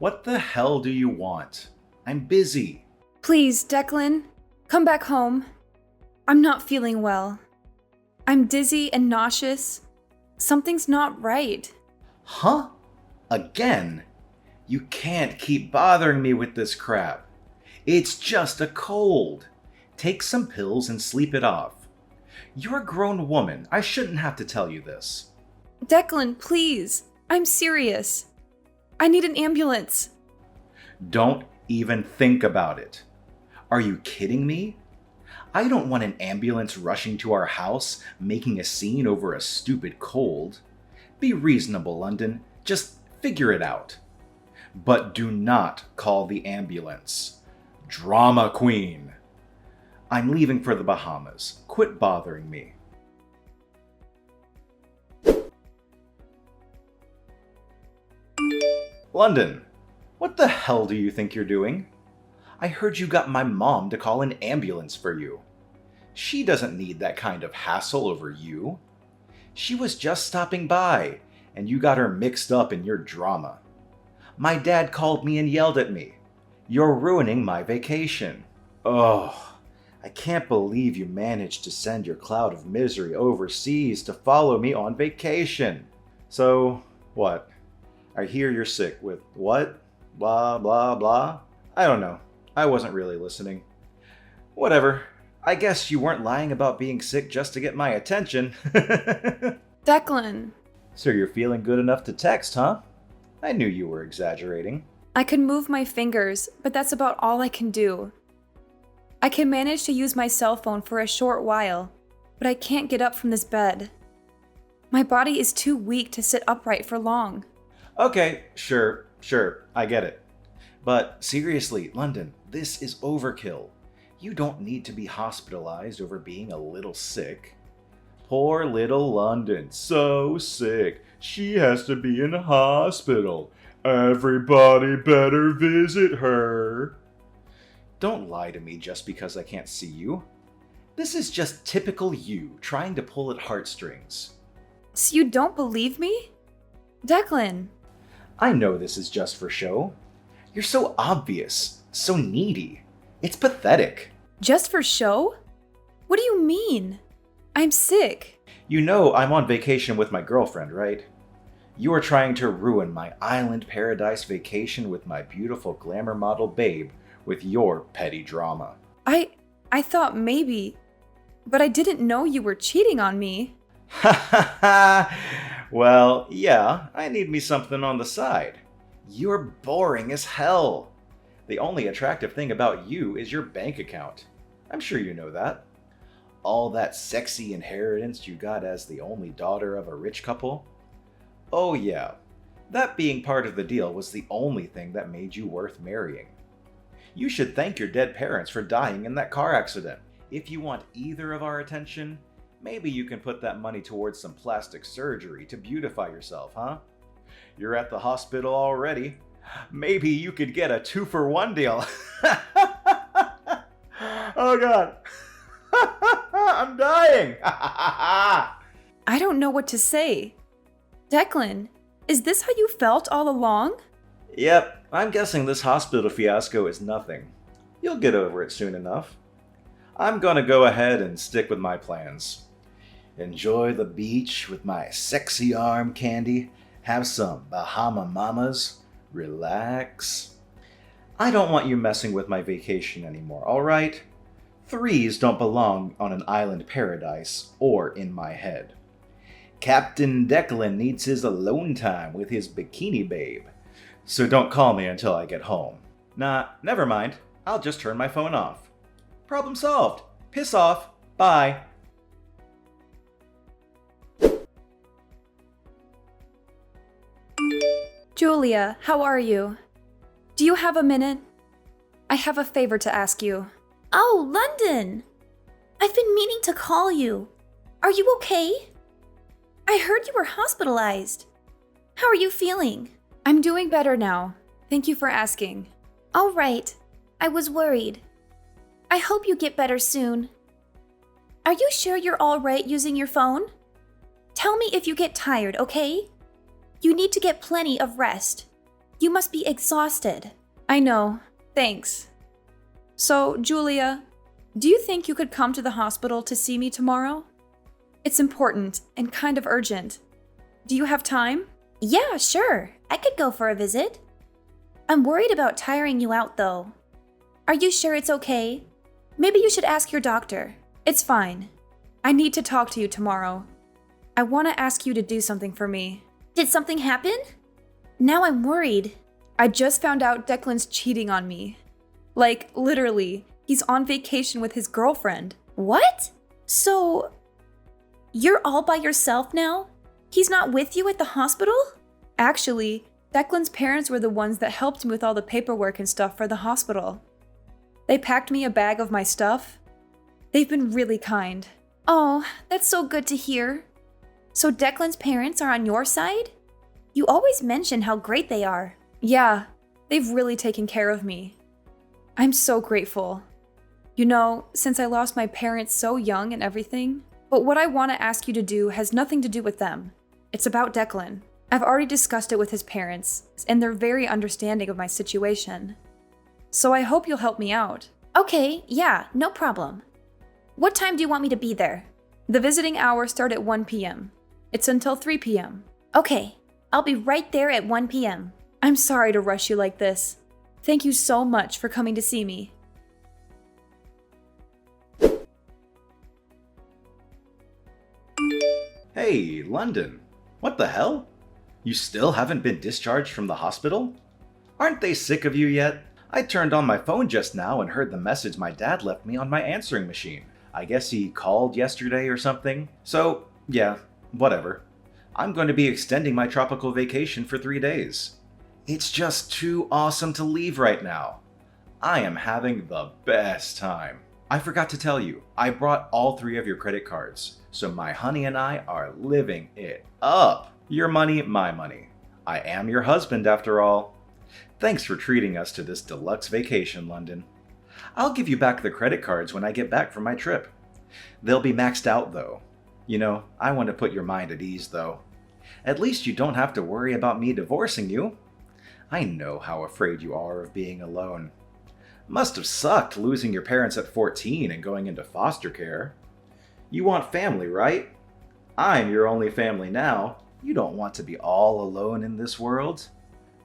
What the hell do you want? I'm busy. Please, Declan, come back home. I'm not feeling well. I'm dizzy and nauseous. Something's not right. Huh? Again? You can't keep bothering me with this crap. It's just a cold. Take some pills and sleep it off. You're a grown woman. I shouldn't have to tell you this. Declan, please. I'm serious. I need an ambulance. Don't even think about it. Are you kidding me? I don't want an ambulance rushing to our house, making a scene over a stupid cold. Be reasonable, London. Just figure it out. But do not call the ambulance. Drama queen. I'm leaving for the Bahamas. Quit bothering me. London, what the hell do you think you're doing? I heard you got my mom to call an ambulance for you. She doesn't need that kind of hassle over you. She was just stopping by, and you got her mixed up in your drama. My dad called me and yelled at me. You're ruining my vacation. Oh, I can't believe you managed to send your cloud of misery overseas to follow me on vacation. So, what? I hear you're sick with what? Blah, blah, blah? I don't know. I wasn't really listening. Whatever. I guess you weren't lying about being sick just to get my attention. Declan. So you're feeling good enough to text, huh? I knew you were exaggerating. I can move my fingers, but that's about all I can do. I can manage to use my cell phone for a short while, but I can't get up from this bed. My body is too weak to sit upright for long. Okay, sure, I get it. But seriously, London, this is overkill. You don't need to be hospitalized over being a little sick. Poor little London, so sick. She has to be in a hospital. Everybody better visit her. Don't lie to me just because I can't see you. This is just typical you trying to pull at heartstrings. So you don't believe me? Declan. I know this is just for show. You're so obvious, so needy. It's pathetic. Just for show? What do you mean? I'm sick. You know I'm on vacation with my girlfriend, right? You are trying to ruin my island paradise vacation with my beautiful glamour model babe with your petty drama. I thought maybe, but I didn't know you were cheating on me. Ha ha ha! Well, yeah, I need me something on the side. You're boring as hell. The only attractive thing about you is your bank account. I'm sure you know that. All that sexy inheritance you got as the only daughter of a rich couple. Oh yeah, that being part of the deal was the only thing that made you worth marrying. You should thank your dead parents for dying in that car accident. If you want either of our attention, maybe you can put that money towards some plastic surgery to beautify yourself, huh? You're at the hospital already. Maybe you could get a 2-for-1 deal. Oh god. I'm dying. I don't know what to say. Declan, is this how you felt all along? Yep, I'm guessing this hospital fiasco is nothing. You'll get over it soon enough. I'm gonna go ahead and stick with my plans. Enjoy the beach with my sexy arm candy, have some Bahama Mamas, relax. I don't want you messing with my vacation anymore, alright? Threes don't belong on an island paradise or in my head. Captain Declan needs his alone time with his bikini babe, so don't call me until I get home. Nah, never mind. I'll just turn my phone off. Problem solved. Piss off. Bye. Julia, how are you? Do you have a minute? I have a favor to ask you. Oh, London! I've been meaning to call you. Are you okay? I heard you were hospitalized. How are you feeling? I'm doing better now. Thank you for asking. All right. I was worried. I hope you get better soon. Are you sure you're all right using your phone? Tell me if you get tired, okay? You need to get plenty of rest. You must be exhausted. I know. Thanks. So, Julia, do you think you could come to the hospital to see me tomorrow? It's important and kind of urgent. Do you have time? Yeah, sure. I could go for a visit. I'm worried about tiring you out, though. Are you sure it's okay? Maybe you should ask your doctor. It's fine. I need to talk to you tomorrow. I want to ask you to do something for me. Did something happen? Now I'm worried. I just found out Declan's cheating on me. Like, literally, he's on vacation with his girlfriend. What? So, you're all by yourself now? He's not with you at the hospital? Actually, Declan's parents were the ones that helped me with all the paperwork and stuff for the hospital. They packed me a bag of my stuff. They've been really kind. Oh, that's so good to hear. So Declan's parents are on your side? You always mention how great they are. Yeah, they've really taken care of me. I'm so grateful. You know, since I lost my parents so young and everything, but what I want to ask you to do has nothing to do with them. It's about Declan. I've already discussed it with his parents, and they're very understanding of my situation. So I hope you'll help me out. Okay, yeah, no problem. What time do you want me to be there? The visiting hours start at 1 p.m. It's until 3 p.m. Okay, I'll be right there at 1 p.m. I'm sorry to rush you like this. Thank you so much for coming to see me. Hey, London. What the hell? You still haven't been discharged from the hospital? Aren't they sick of you yet? I turned on my phone just now and heard the message my dad left me on my answering machine. I guess he called yesterday or something. So, yeah, whatever. I'm going to be extending my tropical vacation for 3 days. It's just too awesome to leave right now. I am having the best time. I forgot to tell you, I brought all 3 of your credit cards, so my honey and I are living it up. Your money, my money. I am your husband after all. Thanks for treating us to this deluxe vacation, London. I'll give you back the credit cards when I get back from my trip. They'll be maxed out though. You know, I want to put your mind at ease though. At least you don't have to worry about me divorcing you. I know how afraid you are of being alone. Must have sucked losing your parents at 14 and going into foster care. You want family, right? I'm your only family now. You don't want to be all alone in this world.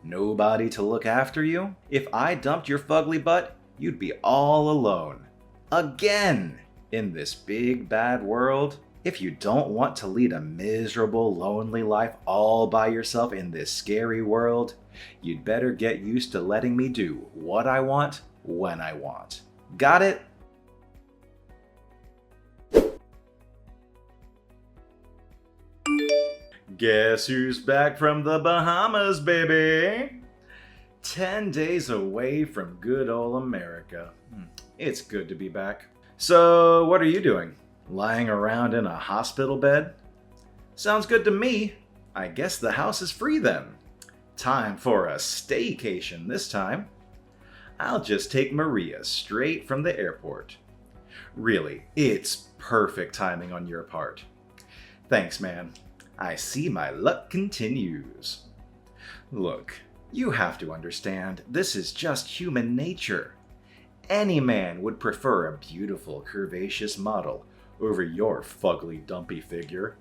Nobody to look after you. If I dumped your fugly butt, you'd be all alone. Again! In this big bad world. If you don't want to lead a miserable, lonely life all by yourself in this scary world, you'd better get used to letting me do what I want when I want. Got it? Guess who's back from the Bahamas, baby? 10 days away from good old America. It's good to be back. So, what are you doing? Lying around in a hospital bed? Sounds good to me. I guess the house is free then. Time for a staycation this time. I'll just take Maria straight from the airport. Really, it's perfect timing on your part. Thanks, man. I see my luck continues. Look, you have to understand, this is just human nature. Any man would prefer a beautiful, curvaceous model over your fugly, dumpy figure.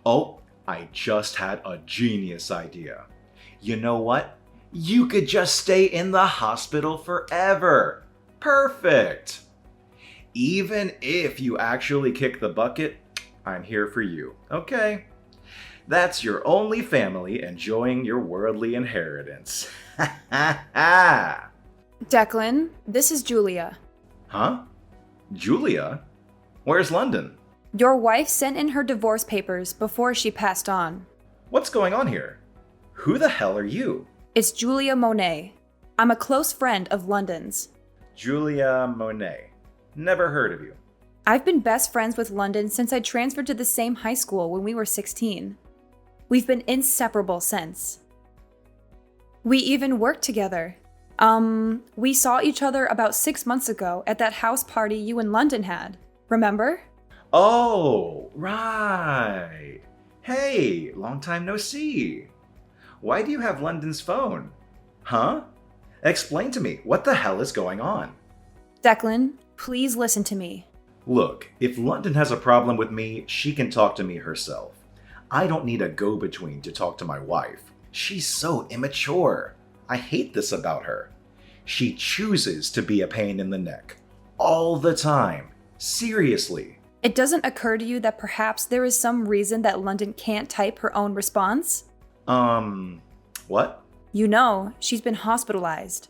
Oh, I just had a genius idea. You know what? You could just stay in the hospital forever. Perfect! Even if you actually kick the bucket, I'm here for you, okay? That's your only family enjoying your worldly inheritance. Ha ha ha! Declan, this is Julia. Huh? Julia? Where's London? Your wife sent in her divorce papers before she passed on. What's going on here? Who the hell are you? It's Julia Monet. I'm a close friend of London's. Julia Monet. Never heard of you. I've been best friends with London since I transferred to the same high school when we were 16. We've been inseparable since. We even worked together. We saw each other about 6 months ago at that house party you and London had. Remember? Oh, right. Hey, long time no see. Why do you have London's phone? Huh? Explain to me, what the hell is going on? Declan, please listen to me. Look, if London has a problem with me, she can talk to me herself. I don't need a go-between to talk to my wife. She's so immature. I hate this about her. She chooses to be a pain in the neck. All the time. Seriously. It doesn't occur to you that perhaps there is some reason that London can't type her own response? What? You know, she's been hospitalized.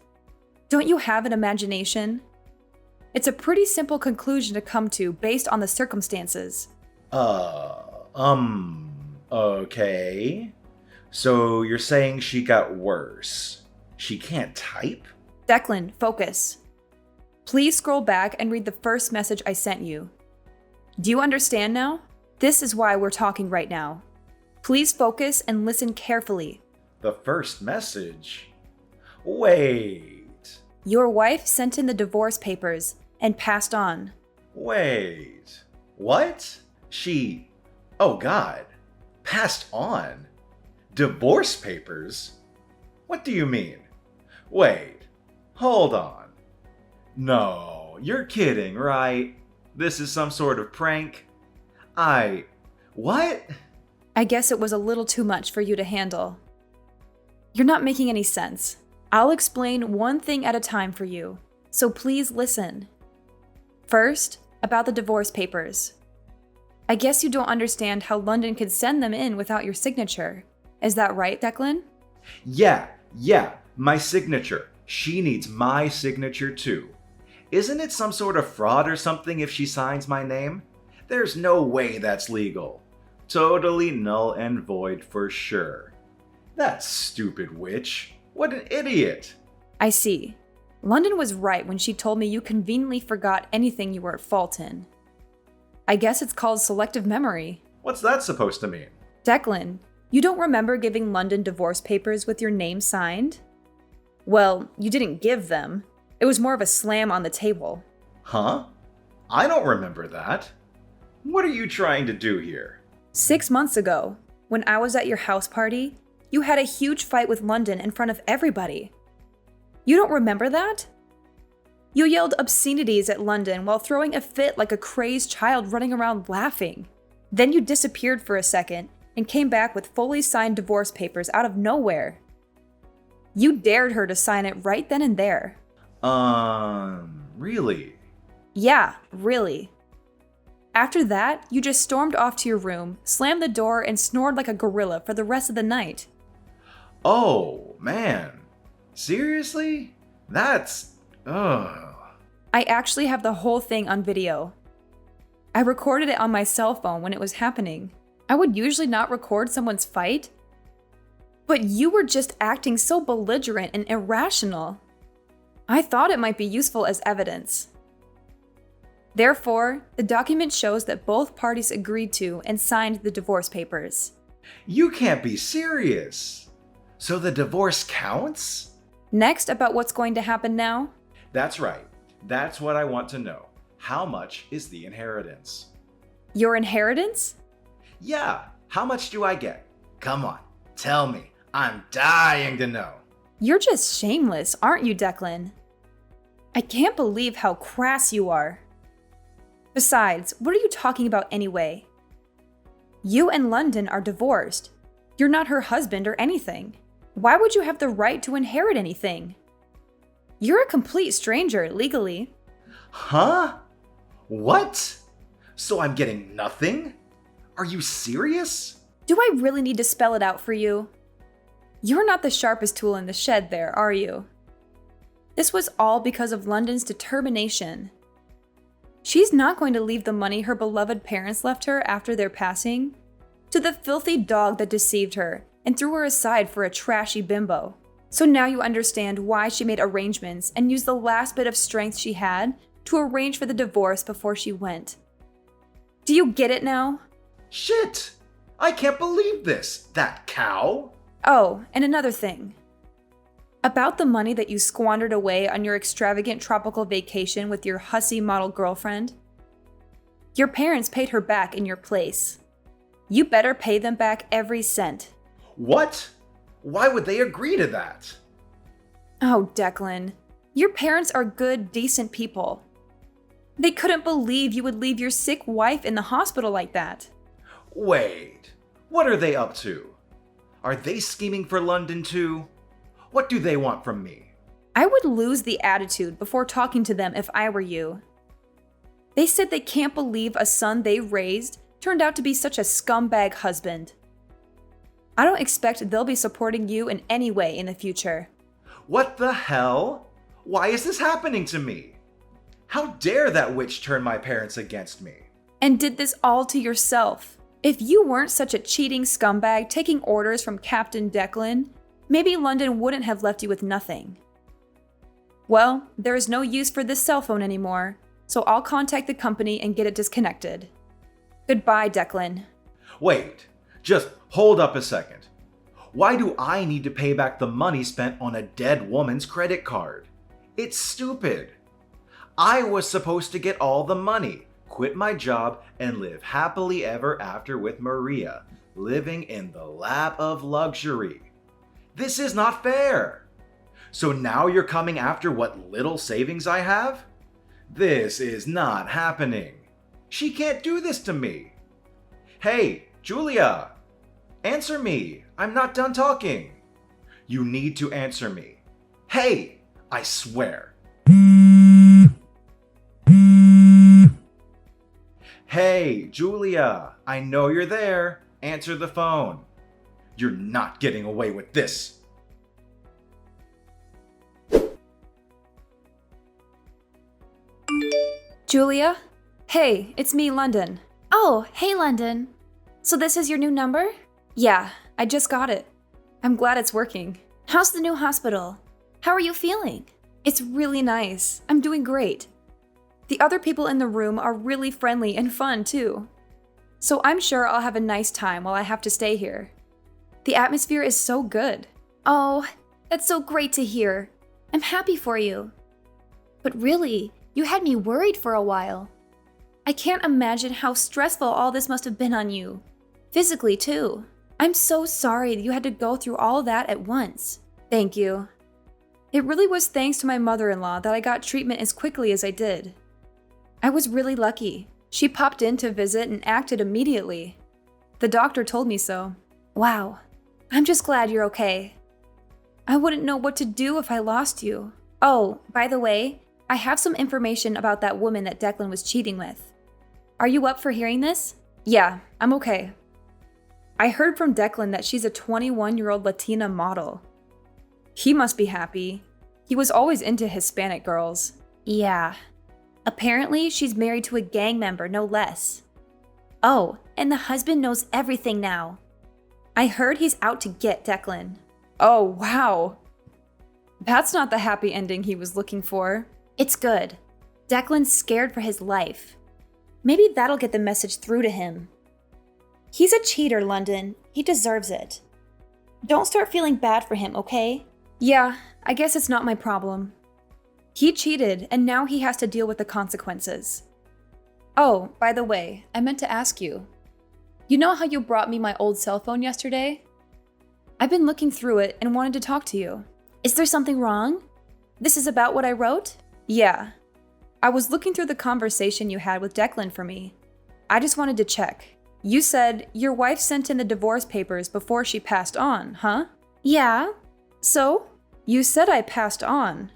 Don't you have an imagination? It's a pretty simple conclusion to come to based on the circumstances. Okay. So you're saying she got worse. She can't type? Declan, focus. Please scroll back and read the first message I sent you. Do you understand now? This is why we're talking right now. Please focus and listen carefully. The first message? Wait. Your wife sent in the divorce papers and passed on. Wait. What? Oh God. Passed on? Divorce papers? What do you mean? Wait. Hold on. No, you're kidding, right? This is some sort of prank? What? I guess it was a little too much for you to handle. You're not making any sense. I'll explain one thing at a time for you, so please listen. First, about the divorce papers. I guess you don't understand how London could send them in without your signature. Is that right, Declan? Yeah, my signature. She needs my signature too. Isn't it some sort of fraud or something if she signs my name? There's no way that's legal. Totally null and void for sure. That stupid witch. What an idiot. I see. London was right when she told me you conveniently forgot anything you were at fault in. I guess it's called selective memory. What's that supposed to mean? Declan, you don't remember giving London divorce papers with your name signed? Well, you didn't give them. It was more of a slam on the table. Huh? I don't remember that. What are you trying to do here? 6 months ago, when I was at your house party, you had a huge fight with London in front of everybody. You don't remember that? You yelled obscenities at London while throwing a fit like a crazed child running around laughing. Then you disappeared for a second and came back with fully signed divorce papers out of nowhere. You dared her to sign it right then and there. Really? Yeah, really. After that, you just stormed off to your room, slammed the door, and snored like a gorilla for the rest of the night. Oh, man. Seriously? That's... I actually have the whole thing on video. I recorded it on my cell phone when it was happening. I would usually not record someone's fight, but you were just acting so belligerent and irrational. I thought it might be useful as evidence. Therefore, the document shows that both parties agreed to and signed the divorce papers. You can't be serious. So the divorce counts? Next, about what's going to happen now? That's right. That's what I want to know. How much is the inheritance? Your inheritance? Yeah, how much do I get? Come on, tell me. I'm dying to know. You're just shameless, aren't you, Declan? I can't believe how crass you are. Besides, what are you talking about anyway? You and London are divorced. You're not her husband or anything. Why would you have the right to inherit anything? You're a complete stranger, legally. Huh? What? So I'm getting nothing? Are you serious? Do I really need to spell it out for you? You're not the sharpest tool in the shed there, are you? This was all because of London's determination. She's not going to leave the money her beloved parents left her after their passing to the filthy dog that deceived her and threw her aside for a trashy bimbo. So now you understand why she made arrangements and used the last bit of strength she had to arrange for the divorce before she went. Do you get it now? Shit! I can't believe this! That cow! Oh, and another thing. About the money that you squandered away on your extravagant tropical vacation with your hussy model girlfriend. Your parents paid her back in your place. You better pay them back every cent. What? Why would they agree to that? Oh, Declan. Your parents are good, decent people. They couldn't believe you would leave your sick wife in the hospital like that. Wait, what are they up to? Are they scheming for London too? What do they want from me? I would lose the attitude before talking to them if I were you. They said they can't believe a son they raised turned out to be such a scumbag husband. I don't expect they'll be supporting you in any way in the future. What the hell? Why is this happening to me? How dare that witch turn my parents against me? And did this all to yourself. If you weren't such a cheating scumbag taking orders from Captain Declan, maybe London wouldn't have left you with nothing. Well, there is no use for this cell phone anymore, so I'll contact the company and get it disconnected. Goodbye, Declan. Wait, just hold up a second. Why do I need to pay back the money spent on a dead woman's credit card? It's stupid. I was supposed to get all the money, quit my job, and live happily ever after with Maria, living in the lap of luxury. This is not fair. So now you're coming after what little savings I have? This is not happening. She can't do this to me. Hey, Julia! Answer me. I'm not done talking. You need to answer me. Hey, I swear. Hey, Julia, I know you're there. Answer the phone. You're not getting away with this. Julia? Hey, it's me, London. Oh, hey, London. So this is your new number? Yeah, I just got it. I'm glad it's working. How's the new hospital? How are you feeling? It's really nice. I'm doing great. The other people in the room are really friendly and fun, too. So I'm sure I'll have a nice time while I have to stay here. The atmosphere is so good. Oh, that's so great to hear. I'm happy for you. But really, you had me worried for a while. I can't imagine how stressful all this must have been on you. Physically, too. I'm so sorry that you had to go through all that at once. Thank you. It really was thanks to my mother-in-law that I got treatment as quickly as I did. I was really lucky. She popped in to visit and acted immediately. The doctor told me so. Wow. I'm just glad you're okay. I wouldn't know what to do if I lost you. Oh, by the way, I have some information about that woman that Declan was cheating with. Are you up for hearing this? Yeah, I'm okay. I heard from Declan that she's a 21-year-old Latina model. He must be happy. He was always into Hispanic girls. Yeah. Apparently, she's married to a gang member, no less. Oh, and the husband knows everything now. I heard he's out to get Declan. Oh, wow. That's not the happy ending he was looking for. It's good. Declan's scared for his life. Maybe that'll get the message through to him. He's a cheater, London. He deserves it. Don't start feeling bad for him, okay? Yeah, I guess it's not my problem. He cheated, and now he has to deal with the consequences. Oh, by the way, I meant to ask you. You know how you brought me my old cell phone yesterday? I've been looking through it and wanted to talk to you. Is there something wrong? This is about what I wrote? Yeah. I was looking through the conversation you had with Declan for me. I just wanted to check. You said your wife sent in the divorce papers before she passed on, huh? Yeah. So? You said I passed on.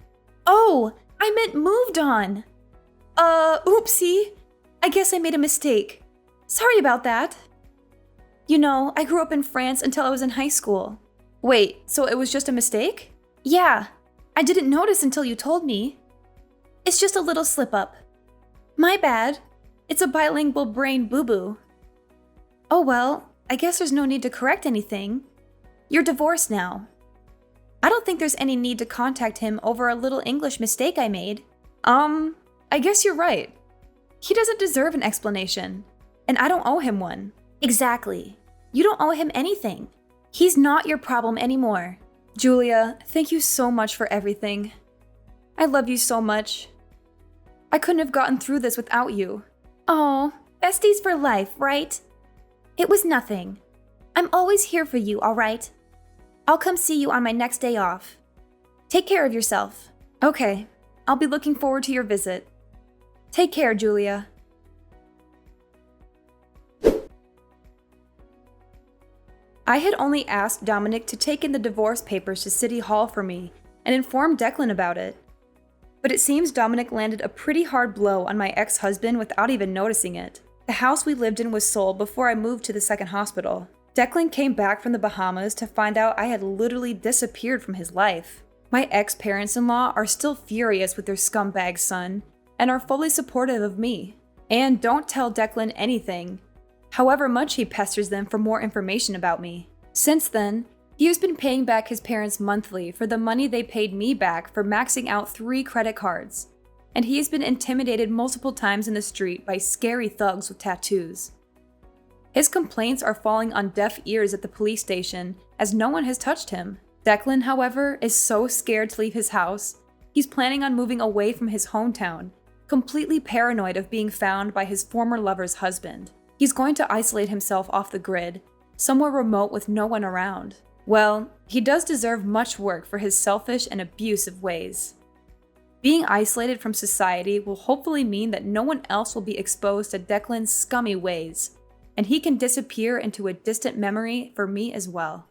Oh, I meant moved on. Oopsie. I guess I made a mistake. Sorry about that. You know, I grew up in France until I was in high school. Wait, so it was just a mistake? Yeah. I didn't notice until you told me. It's just a little slip-up. My bad. It's a bilingual brain boo-boo. Oh well, I guess there's no need to correct anything. You're divorced now. I don't think there's any need to contact him over a little English mistake I made. I guess you're right. He doesn't deserve an explanation, and I don't owe him one. Exactly. You don't owe him anything. He's not your problem anymore. Julia, thank you so much for everything. I love you so much. I couldn't have gotten through this without you. Oh, besties for life, right? It was nothing. I'm always here for you, all right? I'll come see you on my next day off. Take care of yourself. Okay, I'll be looking forward to your visit. Take care, Julia. I had only asked Dominic to take in the divorce papers to City Hall for me and inform Declan about it. But it seems Dominic landed a pretty hard blow on my ex-husband without even noticing it. The house we lived in was sold before I moved to the second hospital. Declan came back from the Bahamas to find out I had literally disappeared from his life. My ex-parents-in-law are still furious with their scumbag son and are fully supportive of me. And don't tell Declan anything, however much he pesters them for more information about me. Since then, he has been paying back his parents monthly for the money they paid me back for maxing out 3 credit cards, and he has been intimidated multiple times in the street by scary thugs with tattoos. His complaints are falling on deaf ears at the police station as no one has touched him. Declan, however, is so scared to leave his house, he's planning on moving away from his hometown, completely paranoid of being found by his former lover's husband. He's going to isolate himself off the grid, somewhere remote with no one around. Well, he does deserve much work for his selfish and abusive ways. Being isolated from society will hopefully mean that no one else will be exposed to Declan's scummy ways, and he can disappear into a distant memory for me as well.